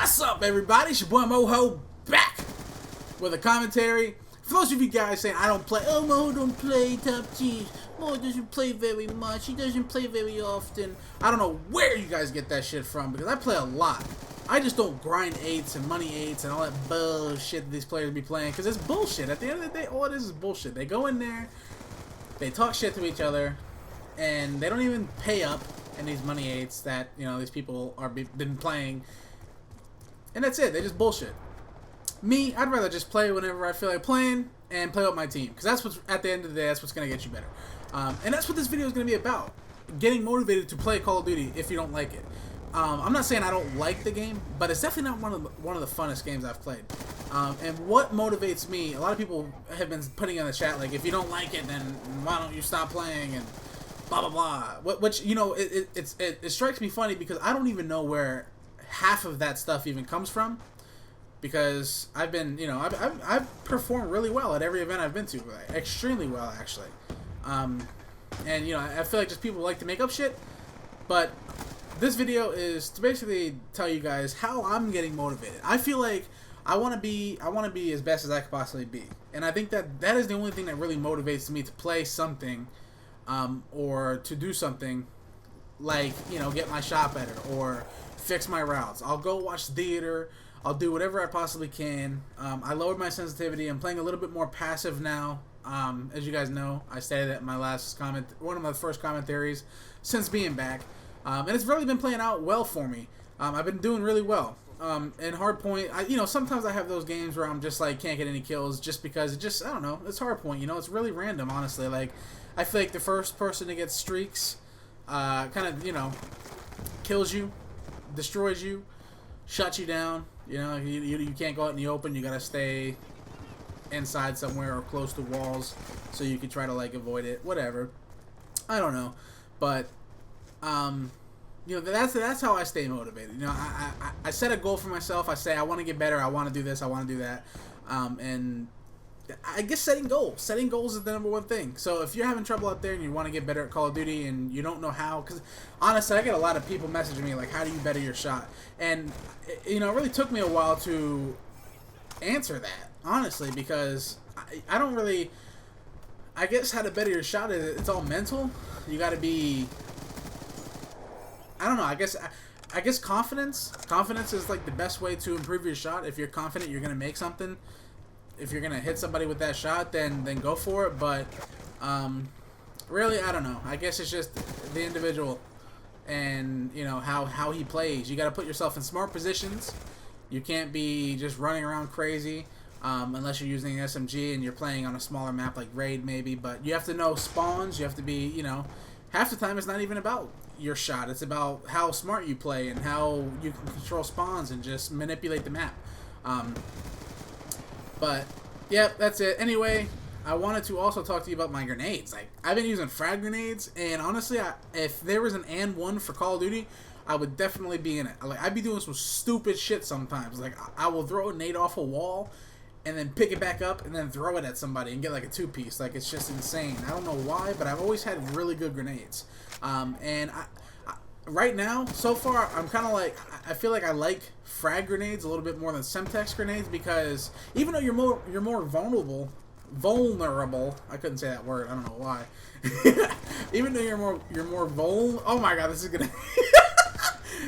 What's up, everybody? It's your boy Moho back with a commentary. For those of you guys saying I don't play, oh, Moho don't play top tiers. Moho doesn't play very much. He doesn't play very often. I don't know where you guys get that shit from because I play a lot. I just don't grind 8s and money 8s and all that bullshit that these players be playing because it's bullshit. At the end of the day, all it is bullshit. They go in there, they talk shit to each other, and they don't even pay up in these money 8s that, you know, these people are been playing. And that's it. They just bullshit. Me, I'd rather just play whenever I feel like playing and play with my team. Because that's what's, at the end of the day, that's what's going to get you better. And that's what this video is going to be about. Getting motivated to play Call of Duty if you don't like it. I'm not saying I don't like the game, but it's definitely not one of the funnest games I've played. And what motivates me, a lot of people have been putting in the chat, like, if you don't like it, then why don't you stop playing, and blah, blah, blah. Which, you know, it strikes me funny because I don't even know where half of that stuff even comes from, because I've been, you know, I've performed really well at every event I've been to, extremely well actually, and you know, I feel like just people like to make up shit, but this video is to basically tell you guys how I'm getting motivated. I feel like I want to be as best as I could possibly be, and I think that is the only thing that really motivates me to play something, or to do something, like, you know, get my shot better or fix my routes. I'll go watch theater. I'll do whatever I possibly can. I lowered my sensitivity. I'm playing a little bit more passive now. As you guys know, I stated that in my last comment, one of my first commentaries since being back. And it's really been playing out well for me. I've been doing really well. And hardpoint, you know, sometimes I have those games where I'm just like can't get any kills just because it just, I don't know, it's hardpoint, you know, it's really random, honestly. Like, I feel like the first person to get streaks kind of, you know, kills you, destroys you, shuts you down. You know, you can't go out in the open. You gotta stay inside somewhere or close to walls so you can try to, like, avoid it. Whatever. I don't know, but you know, that's how I stay motivated. You know, I set a goal for myself. I say I want to get better. I want to do this. I want to do that. And I guess setting goals is the #1 thing. So if you're having trouble out there and you want to get better at Call of Duty and you don't know how, because honestly, I get a lot of people messaging me like, how do you better your shot? And, you know, it really took me a while to answer that, honestly, because I don't really, I guess how to better your shot is, it's all mental. You got to be, I don't know, I guess confidence is like the best way to improve your shot. If you're confident you're going to make something, if you're gonna hit somebody with that shot, then go for it. But really, I don't know. I guess it's just the individual, and you know how he plays. You got to put yourself in smart positions. You can't be just running around crazy unless you're using an SMG and you're playing on a smaller map like Raid maybe. But you have to know spawns. You have to be, you know, half the time it's not even about your shot. It's about how smart you play and how you can control spawns and just manipulate the map. But, yeah, that's it. Anyway, I wanted to also talk to you about my grenades. Like, I've been using frag grenades, and honestly, if there was an and one for Call of Duty, I would definitely be in it. Like, I'd be doing some stupid shit sometimes. Like, I will throw a nade off a wall, and then pick it back up, and then throw it at somebody, and get, like, a 2-piece. Like, it's just insane. I don't know why, but I've always had really good grenades. And right now, so far, I'm kind of like, I feel like I like frag grenades a little bit more than Semtex grenades, because even though you're more vulnerable, I couldn't say that word, I don't know why. Even though you're more oh my god, this is gonna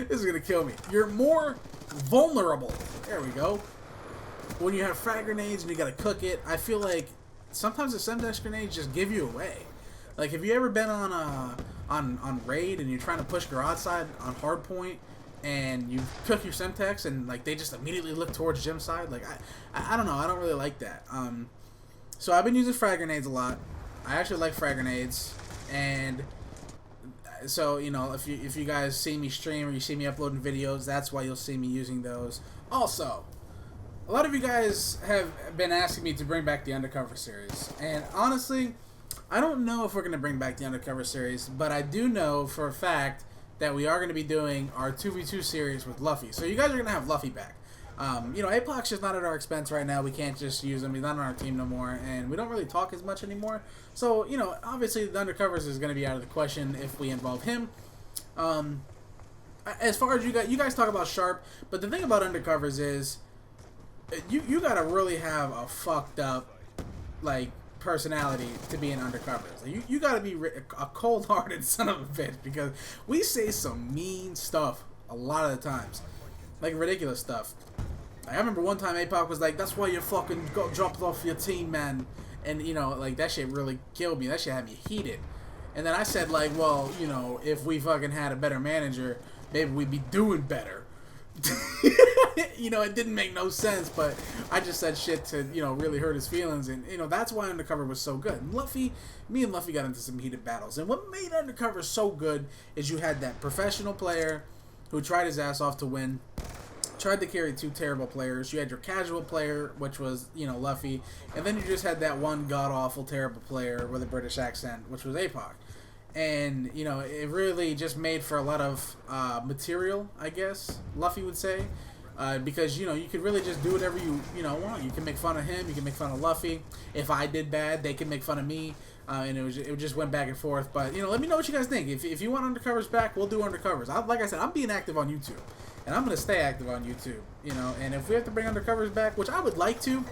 this is gonna kill me. You're more vulnerable. There we go. When you have frag grenades and you gotta cook it, I feel like sometimes the Semtex grenades just give you away. Like, have you ever been on Raid and you're trying to push garage side on hardpoint and you cook your Semtex and, like, they just immediately look towards gym side? Like, I don't know. I don't really like that. So I've been using frag grenades a lot. I actually like frag grenades, and so, you know, if you guys see me stream or you see me uploading videos, that's why you'll see me using those. Also, a lot of you guys have been asking me to bring back the Undercover series, and honestly, I don't know if we're going to bring back the Undercover series, but I do know for a fact that we are going to be doing our 2v2 series with Luffy. So you guys are going to have Luffy back. You know, Apoc's just not at our expense right now. We can't just use him. He's not on our team no more, and we don't really talk as much anymore. So, you know, obviously the Undercovers is going to be out of the question if we involve him. as far as you guys talk about Sharp, but the thing about Undercovers is you gotta really have a fucked up like personality to be in Undercovers. Like, you gotta be a cold-hearted son of a bitch, because we say some mean stuff a lot of the times, like ridiculous stuff. Like, I remember one time APOC was like, "That's why you fucking got dropped off your team, man," and you know, like that shit really killed me. That shit had me heated. And then I said like, well, you know, if we fucking had a better manager, maybe we'd be doing better. You know, it didn't make no sense, but I just said shit to, you know, really hurt his feelings, and you know, that's why Undercover was so good. Me and Luffy got into some heated battles, and what made Undercover so good is you had that professional player who tried his ass off to win, tried to carry two terrible players. You had your casual player, which was, you know, Luffy, and then you just had that one god-awful terrible player with a British accent, which was APOC. And, you know, it really just made for a lot of material, I guess, Luffy would say. Because, you know, you could really just do whatever you know, want. You can make fun of him, you can make fun of Luffy. If I did bad, they can make fun of me. And it just went back and forth. But, you know, let me know what you guys think. If you want Undercovers back, we'll do Undercovers. Like I said, I'm being active on YouTube. And I'm going to stay active on YouTube, you know. And if we have to bring Undercovers back, which I would like to,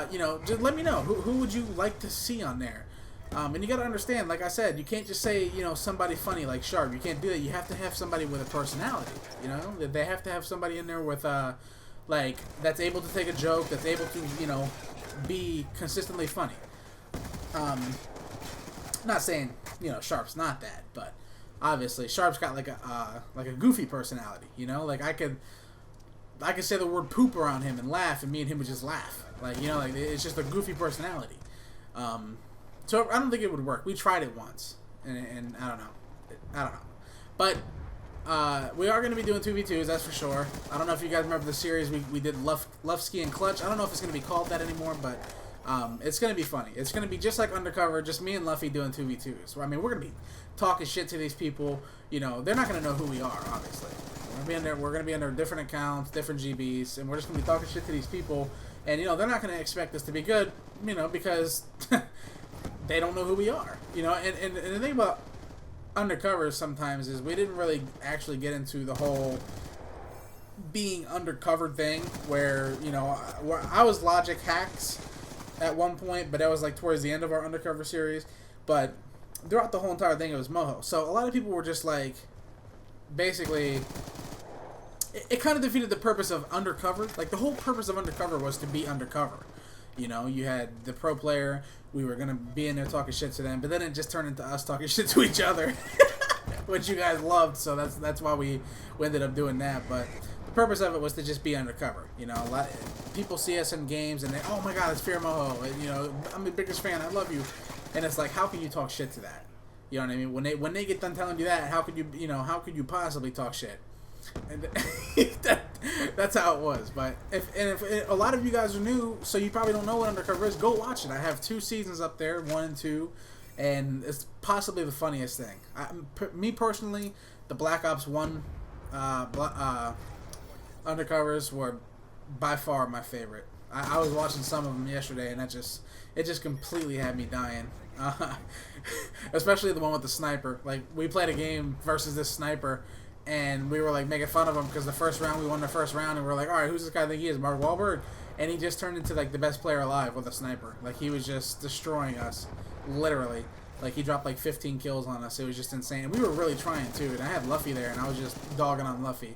you know, just let me know. Who would you like to see on there? And you got to understand, like I said, you can't just say, you know, somebody funny like Sharp. You can't do that. You have to have somebody with a personality, you know? They have to have somebody in there with, like, that's able to take a joke, that's able to, you know, be consistently funny. Not saying, you know, Sharp's not that, but obviously Sharp's got like a goofy personality, you know? Like, I could say the word poop around him and laugh, and me and him would just laugh. Like, you know, like, it's just a goofy personality. So I don't think it would work. We tried it once, and I don't know. But we are going to be doing 2v2s, that's for sure. I don't know if you guys remember the series we did Lufsky and Clutch. I don't know if it's going to be called that anymore, but it's going to be funny. It's going to be just like Undercover, just me and Luffy doing 2v2s. I mean, we're going to be talking shit to these people. You know, they're not going to know who we are, obviously. We're going to be under different accounts, different GBs, and we're just going to be talking shit to these people. And, you know, they're not going to expect us to be good, you know, because they don't know who we are, you know. And the thing about Undercover sometimes is we didn't really actually get into the whole being undercover thing where, you know, I was Logic Hacks at one point, but that was like towards the end of our Undercover series. But throughout the whole entire thing, it was Moho. So a lot of people were just like, basically, it kind of defeated the purpose of Undercover. Like, the whole purpose of Undercover was to be undercover. You know, you had the pro player, we were going to be in there talking shit to them, but then it just turned into us talking shit to each other, which you guys loved, so that's why we ended up doing that. But the purpose of it was to just be undercover. You know, a lot people see us in games, and they, oh my god, it's Fear Moho, and, you know, I'm the biggest fan, I love you. And it's like, how can you talk shit to that? You know what I mean? When they get done telling you that, how could how could you possibly talk shit? And that's how it was. But if a lot of you guys are new, so you probably don't know what Undercover is, go watch it. I have 2 seasons up there, 1 and 2, and it's possibly the funniest thing. Me personally, the Black Ops 1 Undercovers were by far my favorite. I was watching some of them yesterday, and it just completely had me dying. Especially the one with the sniper. Like, we played a game versus this sniper, and we were like making fun of him because the first round we won the first round, and we were like, all right, who's this guy think he is, Mark Wahlberg? And he just turned into like the best player alive with a sniper. Like, he was just destroying us, literally. Like, he dropped like 15 kills on us. It was just insane. And we were really trying too. And I had Luffy there, and I was just dogging on Luffy.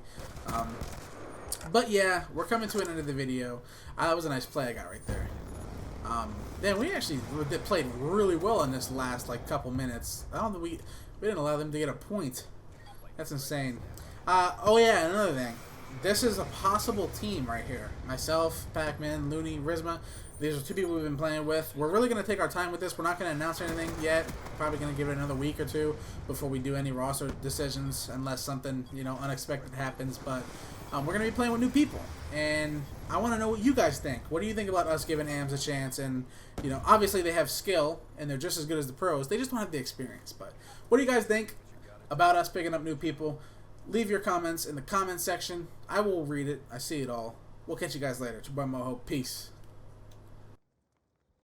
But yeah, we're coming to an end of the video. That was a nice play I got right there. Then we actually played really well in this last like couple minutes. I don't think we didn't allow them to get a point. That's insane. Oh yeah, another thing. This is a possible team right here. Myself, Pac-Man, Looney, Rizma. These are 2 people we've been playing with. We're really going to take our time with this. We're not going to announce anything yet. Probably going to give it another week or 2 before we do any roster decisions, unless something, you know, unexpected happens. But we're going to be playing with new people, and I want to know what you guys think. What do you think about us giving AMs a chance? And, you know, obviously they have skill, and they're just as good as the pros. They just don't have the experience. But what do you guys think about us picking up new people? Leave your comments in the comment section. I will read it. I see it all. We'll catch you guys later. It's your boy Moho. Peace.